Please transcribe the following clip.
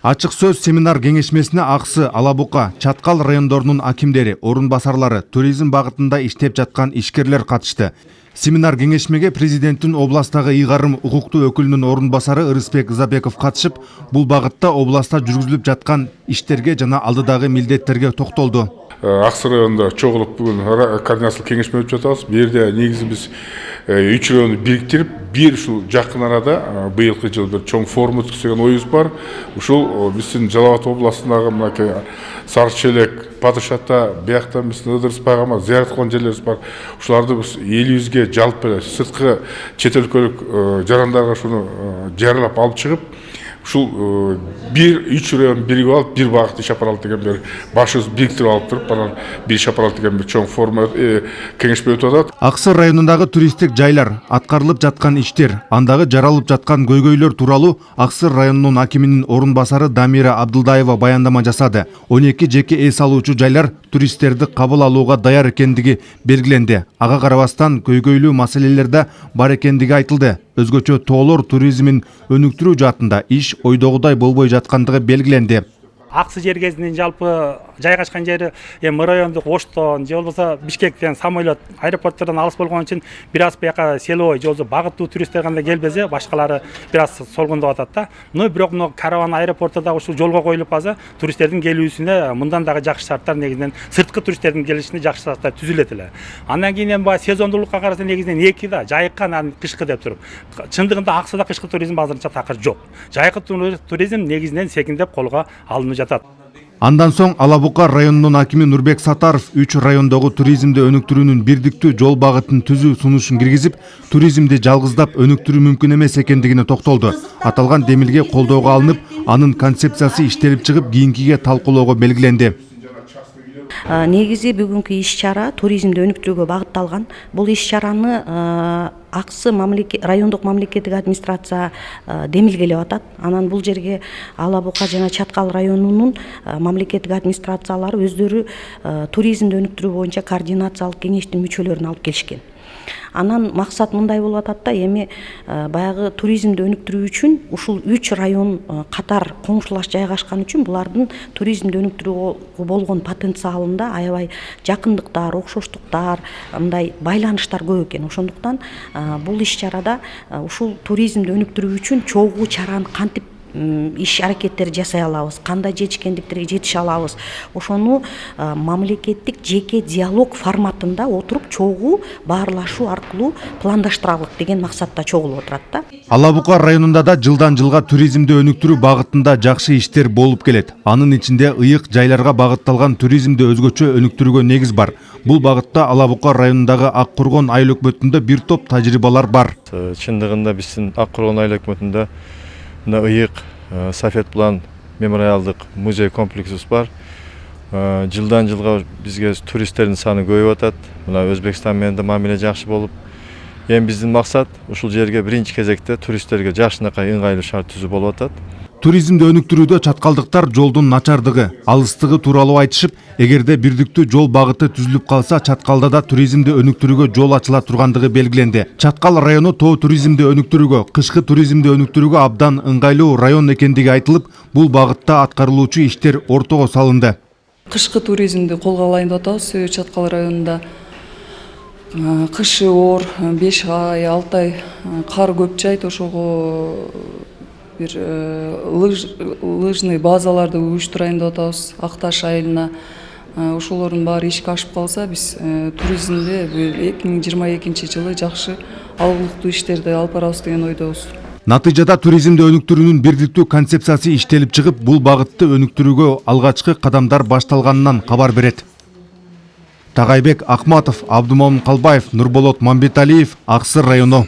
Ачык сөз семинар кеңешмесине Аксы, Алабука, Чаткал райондорунун акимдери, орун басарлары, туризм багытында иштеп жаткан ишкерлер катышты. Семинар кеңешмеге президенттин областагы ыйгарым укуктуу өкүлүнүн орун басары Ырысбек Ызабеков катышып, бул багытта областта жүргүзүлүп жаткан иштерге жана алдыдагы милдеттерге токтолду. Аксы районунда чогулуп бүгүн координациялык кеңешме өтүп жатабыз. Бул жерде негизи биз 3 районду бириктирип, бир ушул жакын арада быйылкы жыл бир чоң форум өткүзүү деген оюбуз бар. Ушул биздин Жалал Абад областындагы мынакей Сары Челек, Падышата, биякта биздин Ыдырыс Пайгамбар зыярат кылган жерлерибиз бар. Ушуларды биз элибизге жалпы сырткы чет өлкөлүк жарандарга шуну жарыялап алып чыгып, ушул бир 3 район биригип алып, бир багытты иш апара алат деген бир башыбыз бириктирип алып туруп, анан бир иш апара алат деген бир чоң форум кеңешме өтүп атат. Аксы районундагы туристтик жайлар, аткарылып жаткан иштер, андагы жаралып жаткан көйгөйлөр тууралуу Аксы районунун акиминин орун басары Дамира Абдылдаева баяндама жасады. 12 жеке эс алуучу жайлар туристтерди кабыл алууга даяр экендиги белгиленди. Ага карабастан көйгөйлүү маселелерде бар экендиги айтылды. Өзгөчө тоолор туризмин өнүктүрүү жаатында иш ойдогудай болбой жаткандыгы белгиленди. Аксы жер кезинин жалпы жайгашкан жери райондук Оштон же болбосо Бишкектен, самолет, аэропорттордон алыс болгон үчүн бир аз бияка селой же болбосо багыттуу туристтер гана келбесе, башкалары бир аз солгундуп атат да. Но бирок мына караван аэропорту дагы ушул жолго коюлуп калса, туристтердин келүүсүнө мындан дагы жакшы шарттар, негизинен сырткы туристтердин келишине жакшы шарттар түзүлөт эле. Андан кийин баягы сезондуулукка караса негизинен эки да, жайкы анан кышкы деп туруп. Чындыгында Аксыда кышкы туризм азырынча такыр жок. Жайкы туризм негизинен секиндеп колго алынып жатат. Андан соң Алабука районунун акими Нурбек Сатаров 3 райондогу туризмди өнүктүрүүнүн бирдиктүү жол багытын түзүү сунушун киргизип, туризмди жалгыздап өнүктүрүү мүмкүн эмес экендигине токтолду. Аталган демилге колдоого алынып, анын концепциясы иштелип чыгып, кийинкиге талкуулоого белгиленди. Негизи бүгүнкү иш-чара туризмди өнүктүрүүгө багытталган. Бул иш-чараны Аксы райондук мамлекеттик администрация демилгелеп атат. Анан бул жерге Алабука жана Чаткал районунун мамлекеттик администрациялары өздөрү туризмди өнүктүрүү боюнча координациялык кеңештин мүчөлөрүн алып келишкен. Анан максат мындай болуп атат да, эми баягы туризмди өнүктүрүү үчүн ушул 3 район катар коңшулаш жайгашкан үчүн булардын туризмди өнүктүрүүгө болгон потенциалында аябай жакындыктар, окшоштуктар, мындай байланыштар көп экен. Ошондуктан бул иш-чарада ушул туризмди өнүктүрүү үчүн чогуу чараны кантип иш аракеттер жасай алабыз, кандай жетишкендиктерге жетише алабыз, ошону мамлекеттик жеке диалог форматында отуруп чогуу баарлашуу аркылуу пландаштыралык деген максатта чогулуп отурат да. Алабука районунда да жылдан жылга туризмди өнүктүрүү багытында жакшы иштер болуп келет. Анын ичинде ыйык жайларга багытталган туризмди өзгөчө өнүктүрүүгө негиз бар. Бул багытта Алабука районундагы Ак Кургон айыл өкмөтүндө бир топ тажрыйбалар бар. Чындыгында биздин Ак Кургон айыл өкмөтүндө мына ыйык Сафет План мемориалдык музей комплексибиз бар. Жылдан жылга бизге туристтердин саны көбөйүп атат. Мына Өзбекстан менен да мамиле жакшы болуп, эми биздин максат ушул жерге биринчи кезекте туристтерге жакшынакай ыңгайлуу шарт түзүү болуп атат. Туризмди өнүктүрүүдө чаткалдыктар жолдун начардыгы, алыстыгы тууралуу айтышып, эгерде бирдиктүү жол багыты түзүлүп калса, Чаткалда да туризмди өнүктүрүүгө жол ачыла тургандыгы белгиленди. Чаткал району тоо туризмди өнүктүрүүгө, кышкы туризмди өнүктүрүүгө абдан ыңгайлуу район экендиги айтылып, бул багытта аткарылуучу иштер ортого салынды. Кышкы туризмди колго алайын деп атабыз. Чаткал районунда кышы оор, 5 ай, 6 ай кар көп жайт, ошого бир лыжный базаларды уюштурайын деп атабыз. Акташ айылына ошолордун баары ишке ашып калса, биз туризмде 2022 жылы жакшы алгылыктуу иштерди алып барабыз деген ойдобуз. Натыйжада туризмди өнүктүрүүнүн бирдиктүү концепциясы иштелип чыгып, бул багытты өнүктүрүүгө алгачкы кадамдар башталганынан кабар берет. Тагайбек Акматов, Абдумомун Калбаев, Нурболот Мамбеталиев, Аксы району.